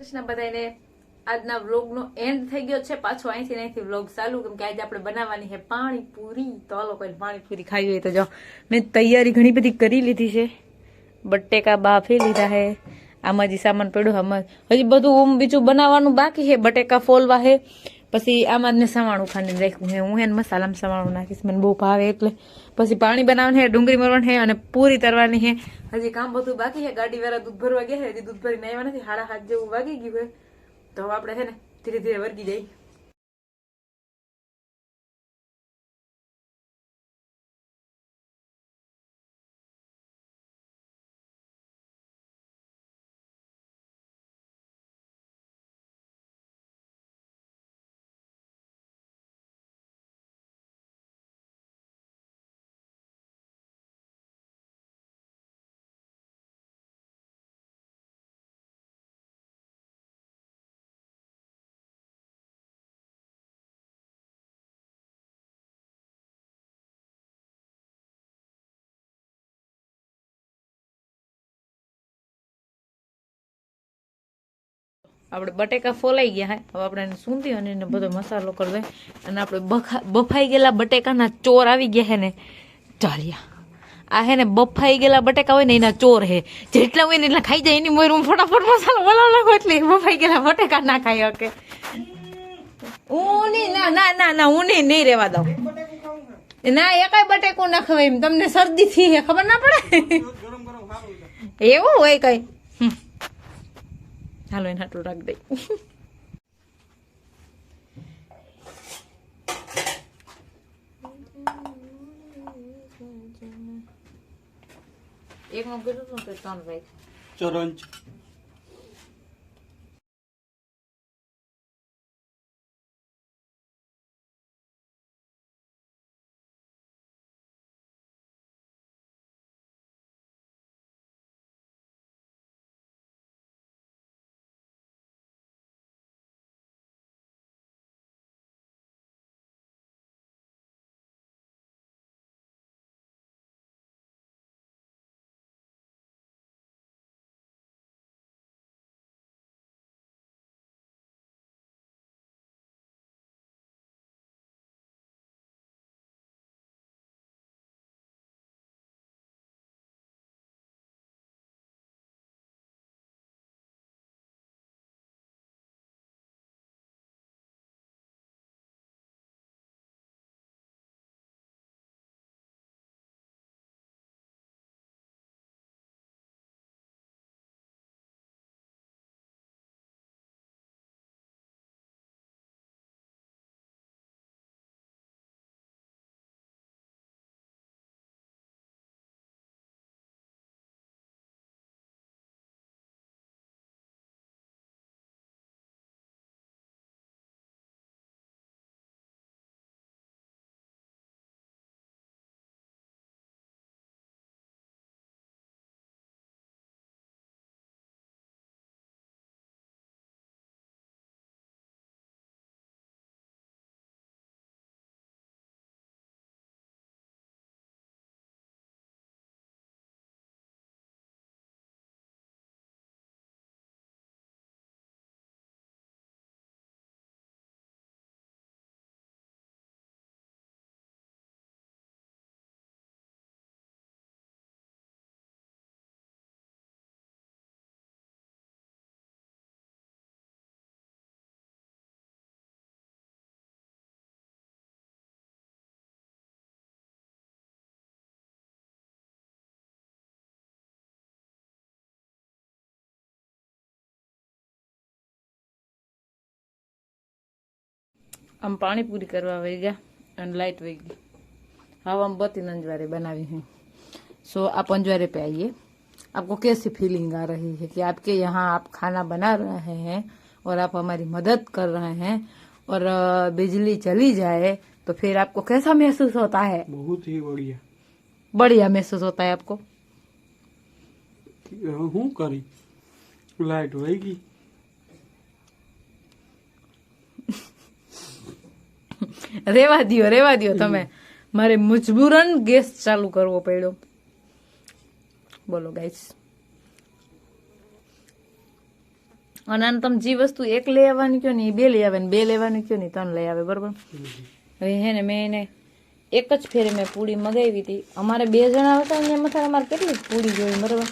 કૃષ્ણ બધાને આજના વ્લોગનો એન્ડ થઈ ગયો છે. પાછો અહીંથી વ્લોગ ચાલુ, કેમ કે આજે આપણે બનાવવાની છે પાણીપુરી. તો આ લોકોને પાણીપુરી ખાવી હોય તો જો મેં તૈયારી ઘણી બધી કરી લીધી છે. બટેકા બાફી લીધા છે, આમાં જે સામાન પડ્યો આમાં હજી બધું બીજું બનાવવાનું બાકી છે. બટેકા ફોલવા છે, પછી આમાં જ મેં સવાણું ખાંડીને રાખ્યું છે. હું એને મસાલામાં સવાણું નાખીશ, મને બહુ ભાવે એટલે. પછી પાણી બનાવવાનું છે, ડુંગળી મરવાની છે અને પૂરી તરવાની છે. હજી કામ બધું બાકી છે. ગાડી વાળા દૂધ ભરવા ગયા છે, હજી દૂધ ભરીને આવ્યા નથી. 7:30 જેવું વાગી ગયું છે. તો હવે આપણે છે ને ધીરે ધીરે વર્ગી જઈએ. આપણે બટેકા ફોલાઈ ગયા હે. હવે આપણે એને સૂંધી અને એને બધો મસાલો કરી દઈએ. અને આપણે બફાઈ ગયેલા બટેકાના ચોર આવી ગયા હે ને ચાલ્યા. આ હે ને બફાઈ ગયેલા બટેકા હોય ને એના ચોર હે. જેટલા હોય ને એટલા ખાઈ જાય. એની મોર હું ફટાફટ મસાલો બનાવ નાખો એટલે બફાઈ ગયેલા બટેકા ના ખાઈ શકે. હું ના હું નહીં રહેવા દઉં. ના એકાય બટેકું ના ખવાય એમ. તમને શરદી થી હે ખબર ના પડે. એવું હોય કઈ. હાલો એને હાટલું રાખી દઈ. એક નું કીધું હતું 3 ભાઈ ચરંજ हम पानीपुरी करवा वही गया एंड लाइट वही गई. हाँ हम बहुत अंजवारे बनावी हैं. सो आप अंजवारे पे आइए. आपको कैसी फीलिंग आ रही है कि आपके यहाँ आप खाना बना रहे हैं और आप हमारी मदद कर रहे हैं और बिजली चली जाए तो फिर आपको कैसा महसूस होता है? बहुत ही बढ़िया बढ़िया महसूस होता है आपको. हूँ करी लाइट वही गई. રેવા દો તમે. મારે મજબૂરન ગેસ ચાલુ કરવો પડ્યો. બોલો ગાઈસ. અને આને તમે જે વસ્તુ એક લઈ આવવાની કયો ને એ બે લઈ આવે ને બે લેવાનું કયો ને 3 લઈ આવે, બરોબર. હવે હે ને મેં એને એક જ ફેરે મેં પૂરી મગાવી હતી. અમારે 2 જણા હતા ને એમાં અમારે કેટલી પૂરી જોઈ, બરોબર.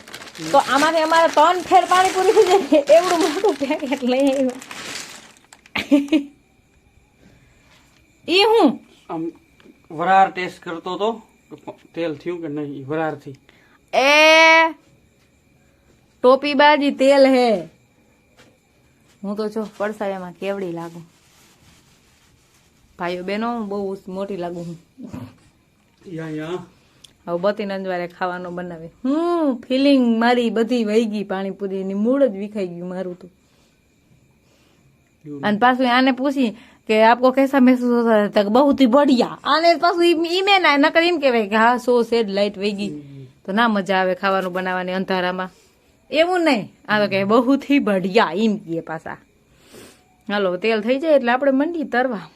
તો આમાંથી અમારે 3 ફેર પાણીપુરી થઈ જાય, એવડું મોટું પેકેટ લઈ આવ્યા. ઈ હું આમ વરાર ટેસ્ટ કરતો તો તેલ થયું કે નહીં વરાર થી. એ ટોપી બાજી તેલ હે. હું તો જો પડસાયામાં કેવડી લાગુ ભાઈઓ બહેનો, હું બહુ મોટી લાગુ હું. યા હવે બતીન અંજવારે ખાવાનું બનાવે. ફિલિંગ મારી બધી વહી ગઈ પાણીપુરીની, મૂળ જ વિખાઈ ગયું મારું તો. અને પાછું આને પૂછી કે આપકો कैसा महसूस होता है, तक बहुत ही बढ़िया. આને પાછું ઈમે ના નકર એમ કહેવાય કે હા સો સેડ લાઈટ વહી ગઈ, તો ના મજા આવે ખાવાનું બનાવવાની અંધારામાં. એવું નહીં, આ તો કે બહુ થી બઢિયા એમ કીએ પાછા. હાલો તેલ થઈ જાય એટલે આપણે મંડી તરવા.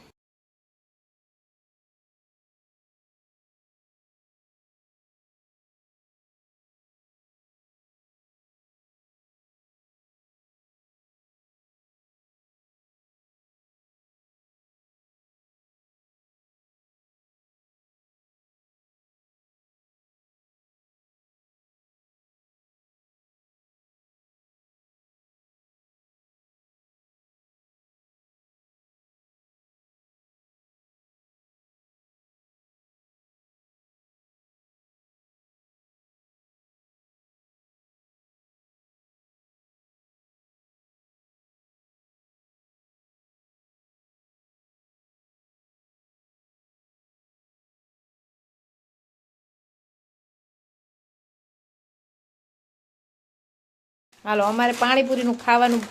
હાલો અમારે પાણીપુરીનું ખાવાનું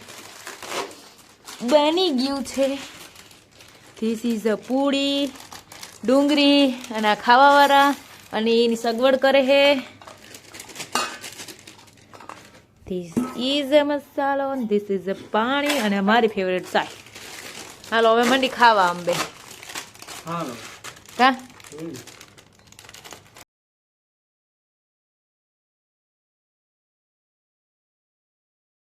બની ગયું છે. ધીસ ઇઝ અ પૂરી, ડુંગળી અને આ ખાવાવાળા અને એની સગવડ કરે છે. ધીસ ઇઝ અ મસાલો, ધીસ ઇઝ અ પાણી અને મારી ફેવરેટ ચાય. હાલો હવે મંડી ખાવા અંબે. હાલો કા